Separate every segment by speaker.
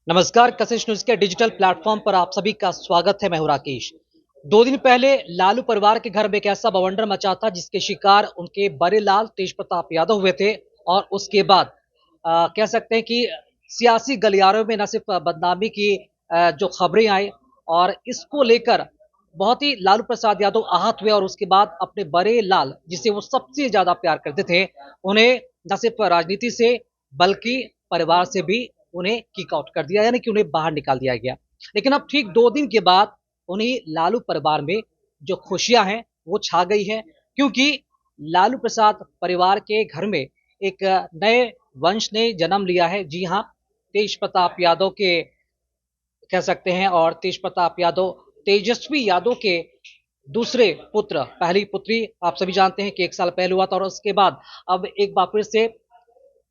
Speaker 1: नमस्कार, कशिश न्यूज के digital platform पर आप सभी का स्वागत है। मैं हूं राकेश। 2 दिन पहले लालू परिवार के घर में एक ऐसा बवंडर मचा था जिसके शिकार उनके बड़े लाल तेज प्रताप यादव हुए थे और उसके बाद कह सकते हैं कि सियासी गलियारों में न सिर्फ बदनामी की जो खबरें आई और इसको लेकर बहुत ही लालू प्रसाद यादव आहत हुए और उसके बाद अपने बड़े लाल जिसे वो सबसे ज्यादा प्यार करते थे उन्हें न सिर्फ राजनीति से बल्कि परिवार से भी उन्हें किक आउट कर दिया, यानी कि उन्हें बाहर निकाल दिया गया। लेकिन अब ठीक 2 दिन के बाद उन्हीं लालू परिवार में जो खुशियां हैं वो छा गई है, क्योंकि लालू प्रसाद परिवार के घर में एक नए वंश ने जन्म लिया है। जी हाँ, तेज प्रताप यादव के कह सकते हैं और तेज प्रताप यादव तेजस्वी यादव के दूसरे पुत्र, पहली पुत्री आप सभी जानते हैं कि 1 साल पहले हुआ था और उसके बाद अब एक बार फिर से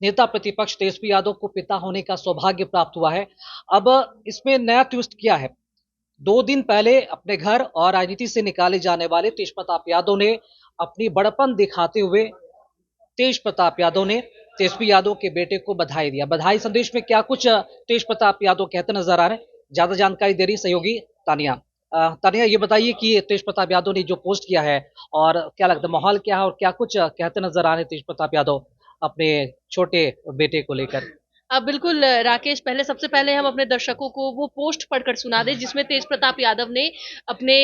Speaker 1: नेता प्रतिपक्ष तेजस्वी यादव को पिता होने का सौभाग्य प्राप्त हुआ है। अब इसमें नया ट्विस्ट क्या है? 2 दिन पहले अपने घर और राजनीति से निकाले जाने वाले तेज प्रताप यादव ने अपनी बड़प्पन दिखाते हुए तेज प्रताप यादव ने तेजस्वी यादव के बेटे को बधाई दिया। बधाई संदेश में क्या कुछ तेज प्रताप यादव कहते नजर आ रहे हैं? ज्यादा जानकारी दे रही सहयोगी तानिया। तानिया, ये बताइए कि तेज प्रताप यादव ने जो पोस्ट किया है और क्या लगता है माहौल क्या है और क्या कुछ कहते नजर आ रहे हैं तेज प्रताप यादव अपने छोटे बेटे को लेकर?
Speaker 2: बिल्कुल राकेश, पहले सबसे पहले हम अपने दर्शकों को वो पोस्ट पढ़कर सुना दें जिसमें तेज प्रताप यादव ने अपने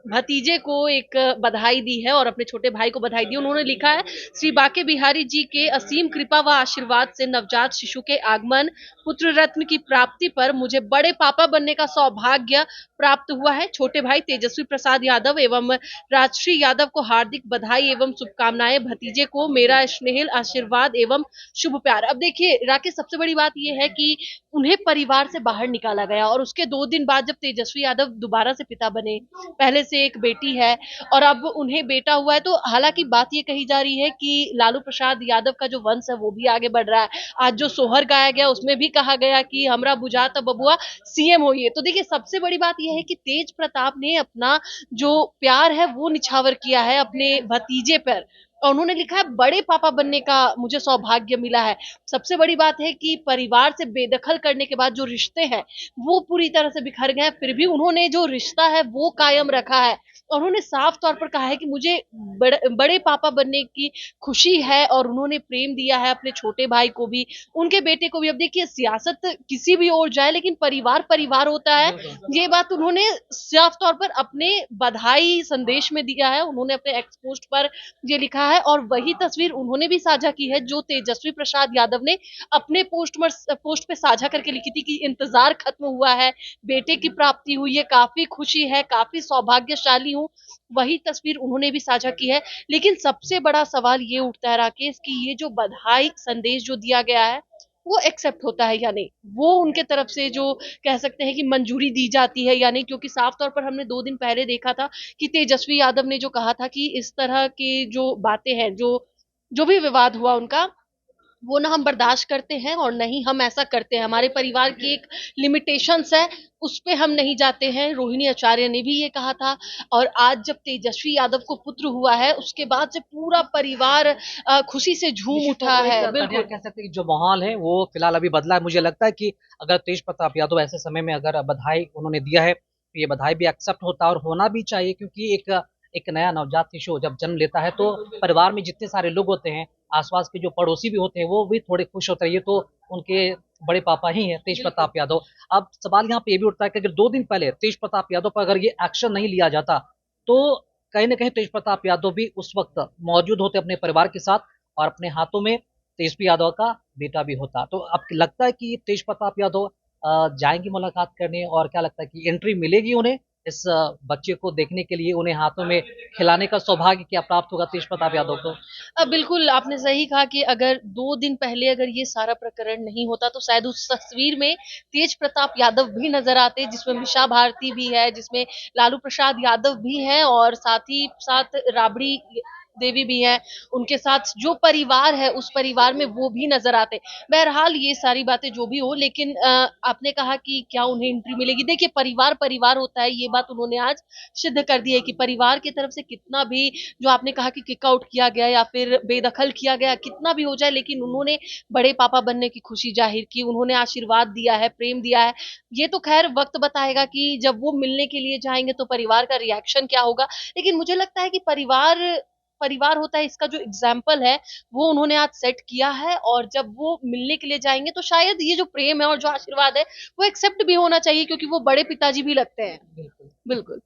Speaker 2: भतीजे को एक बधाई दी है और अपने छोटे भाई को बधाई दी। उन्होंने लिखा है, श्री बाके बिहारी जी के असीम कृपा व आशीर्वाद से नवजात शिशु के आगमन, पुत्र रत्न की प्राप्ति पर मुझे बड़े पापा बनने का सौभाग्य प्राप्त हुआ है। छोटे भाई तेजस्वी प्रसाद यादव एवं राजश्री यादव को हार्दिक बधाई एवं शुभकामनाएं। भतीजे को मेरा स्नेहिल आशीर्वाद एवं शुभ प्यार। अब देखिए राकेश, सबसे बड़ी बात यह है कि उन्हें परिवार से बाहर निकाला गया और उसके 2 दिन बाद जब तेजस्वी यादव दोबारा से पिता बने, पहले से एक बेटी है और अब उन्हें बेटा हुआ है, तो हालांकि बात ये कही जा रही है कि लालू प्रसाद यादव का जो वंश है वो भी आगे बढ़ रहा है। आज जो सोहर गाया गया उसमें भी कहा गया कि हमरा बुझाता बबुआ सीएम होइए। तो देखिए सबसे बड़ी बात यह है कि तेज प्रताप ने अपना जो प्यार है वो निछावर किया है अपने भतीजे पर और उन्होंने लिखा है, बड़े पापा बनने का मुझे सौभाग्य मिला है। सबसे बड़ी बात है कि परिवार से बेदखल करने के बाद जो रिश्ते हैं वो पूरी तरह से बिखर गए हैं, फिर भी उन्होंने जो रिश्ता है वो कायम रखा है और उन्होंने साफ तौर पर कहा है कि मुझे बड़े पापा बनने की खुशी है और उन्होंने प्रेम दिया है अपने छोटे भाई को भी, उनके बेटे को भी। अब देखिए सियासत किसी भी ओर जाए लेकिन परिवार परिवार होता है, ये बात उन्होंने साफ तौर पर अपने बधाई संदेश में दिया है। उन्होंने अपने एक्स पोस्ट पर ये लिखा है और वही तस्वीर उन्होंने भी साझा की है जो तेजस्वी प्रसाद यादव ने अपने पोस्ट पे साझा करके लिखी थी कि इंतजार खत्म हुआ है, बेटे की प्राप्ति हुई है, काफी खुशी है, काफी सौभाग्यशाली हूँ। वही तस्वीर उन्होंने भी साझा की है। लेकिन सबसे बड़ा सवाल ये उठता है राकेश कि ये जो बधाई संदेश जो दिया गया है वो एक्सेप्ट होता है या नहीं, वो उनके तरफ से जो कह सकते हैं कि मंजूरी दी जाती है या नहीं, क्योंकि साफ तौर पर हमने 2 दिन पहले देखा था कि तेजस्वी यादव ने जो कहा था कि इस तरह की जो बातें हैं, जो जो भी विवाद हुआ उनका, वो ना हम बर्दाश्त करते हैं और नहीं हम ऐसा करते हैं। हमारे परिवार की एक लिमिटेशंस है, उस पे हम नहीं जाते हैं। रोहिणी आचार्य ने भी ये कहा था और आज जब तेजस्वी यादव को पुत्र हुआ है उसके बाद से पूरा परिवार खुशी से झूम
Speaker 1: निश्चित तौर
Speaker 2: उठा
Speaker 1: पर
Speaker 2: है।
Speaker 1: एक तनिया
Speaker 2: बिल्कुल।
Speaker 1: कह सकते हैं कि जो माहौल है वो फिलहाल अभी बदला है। मुझे लगता है कि अगर तेज प्रताप यादव ऐसे समय में अगर बधाई उन्होंने दिया है तो ये बधाई भी एक्सेप्ट होता है और होना भी चाहिए, क्योंकि एक एक नया नवजात शिशु जब जन्म लेता है तो परिवार में जितने सारे लोग होते हैं, आसपास के जो पड़ोसी भी होते हैं वो भी थोड़े खुश होते हैं। ये तो उनके बड़े पापा ही हैं तेज प्रताप यादव। अब सवाल यहाँ पे ये भी उठता है कि अगर 2 दिन पहले तेज प्रताप यादव पर अगर ये एक्शन नहीं लिया जाता तो कहीं ना कहीं तेज प्रताप यादव भी उस वक्त मौजूद होते अपने परिवार के साथ और अपने हाथों में तेजस्वी यादव का बेटा भी होता। तो अब लगता है कि तेज प्रताप यादव जाएंगी मुलाकात करने और क्या लगता है कि एंट्री मिलेगी उन्हें इस बच्चे को देखने के लिए, उन्हें हाथों में खिलाने का सौभाग्य क्या प्राप्त होगा तेज प्रताप यादव को?
Speaker 2: बिल्कुल आपने सही कहा कि अगर 2 दिन पहले अगर ये सारा प्रकरण नहीं होता तो शायद उस तस्वीर में तेज प्रताप यादव भी नजर आते, जिसमें मिशा भारती भी है, जिसमें लालू प्रसाद यादव भी हैं और साथ ही साथ राबड़ी देवी भी हैं, उनके साथ जो परिवार है उस परिवार में वो भी नजर आते। बहरहाल ये सारी बातें जो भी हो, लेकिन आपने कहा कि क्या उन्हें एंट्री मिलेगी। देखिए, परिवार परिवार होता है, ये बात उन्होंने आज सिद्ध कर दी है कि परिवार की तरफ से कितना भी, जो आपने कहा कि किक आउट किया गया या फिर बेदखल किया गया, कितना भी हो जाए, लेकिन उन्होंने बड़े पापा बनने की खुशी जाहिर की, उन्होंने आशीर्वाद दिया है, प्रेम दिया है। ये तो खैर वक्त बताएगा कि जब वो मिलने के लिए जाएंगे तो परिवार का रिएक्शन क्या होगा। लेकिन मुझे लगता है कि परिवार परिवार होता है, इसका जो एग्जाम्पल है वो उन्होंने आज सेट किया है, और जब वो मिलने के लिए जाएंगे तो शायद ये जो प्रेम है और जो आशीर्वाद है वो एक्सेप्ट भी होना चाहिए, क्योंकि वो बड़े पिताजी भी लगते हैं।
Speaker 1: बिल्कुल।
Speaker 2: बिल्कुल।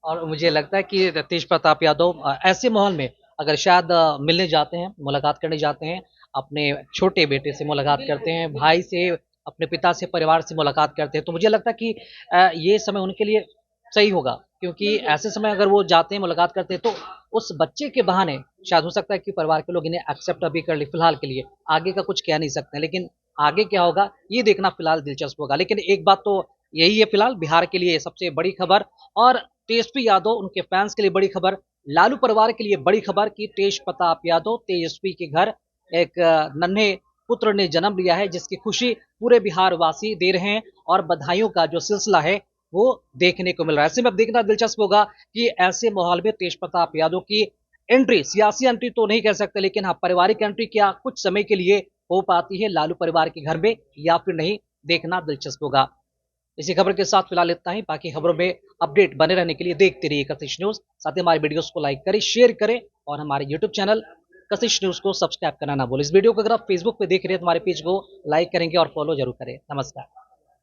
Speaker 1: और मुझे लगता है कि तेज प्रताप यादव ऐसे माहौल में अगर शायद मिलने जाते हैं, मुलाकात करने जाते हैं, अपने छोटे बेटे से मुलाकात करते हैं, भाई से, अपने पिता से, परिवार से मुलाकात करते हैं, तो मुझे लगता है कि ये समय उनके लिए सही होगा, क्योंकि ऐसे समय अगर वो जाते हैं, मुलाकात करते हैं, तो उस बच्चे के बहाने शायद हो सकता है कि परिवार के लोग इन्हें एक्सेप्ट अभी कर ले फिलहाल के लिए, आगे का कुछ कह नहीं सकते, लेकिन आगे क्या होगा ये देखना फिलहाल दिलचस्प होगा। लेकिन एक बात तो यही है फिलहाल बिहार के लिए सबसे बड़ी खबर, और तेजस्वी यादव उनके फैंस के लिए बड़ी खबर, लालू परिवार के लिए बड़ी खबर कि तेज प्रताप यादव तेजस्वी के घर एक नन्हे पुत्र ने जन्म लिया है, जिसकी खुशी पूरे बिहार वासी दे रहे हैं, और बधाइयों का जो सिलसिला है वो देखने को मिल रहा है। ऐसे में अब देखना दिलचस्प होगा कि ऐसे माहौल में तेज प्रताप यादव की एंट्री, सियासी एंट्री तो नहीं कह सकते, लेकिन हाँ पारिवारिक एंट्री क्या कुछ समय के लिए हो पाती है लालू परिवार के घर में या फिर नहीं, देखना दिलचस्प होगा। इसी खबर के साथ फिलहाल इतना ही, बाकी खबरों में अपडेट बने रहने के लिए देखते रहिए कशिश न्यूज, साथ ही हमारे वीडियोस को लाइक करें, शेयर करें, और हमारे यूट्यूब चैनल कशिश न्यूज को सब्सक्राइब करना ना भूलें। इस वीडियो को अगर आप फेसबुक पे देख रहे हैं तो हमारे पेज को लाइक करेंगे और फॉलो जरूर करें। नमस्कार।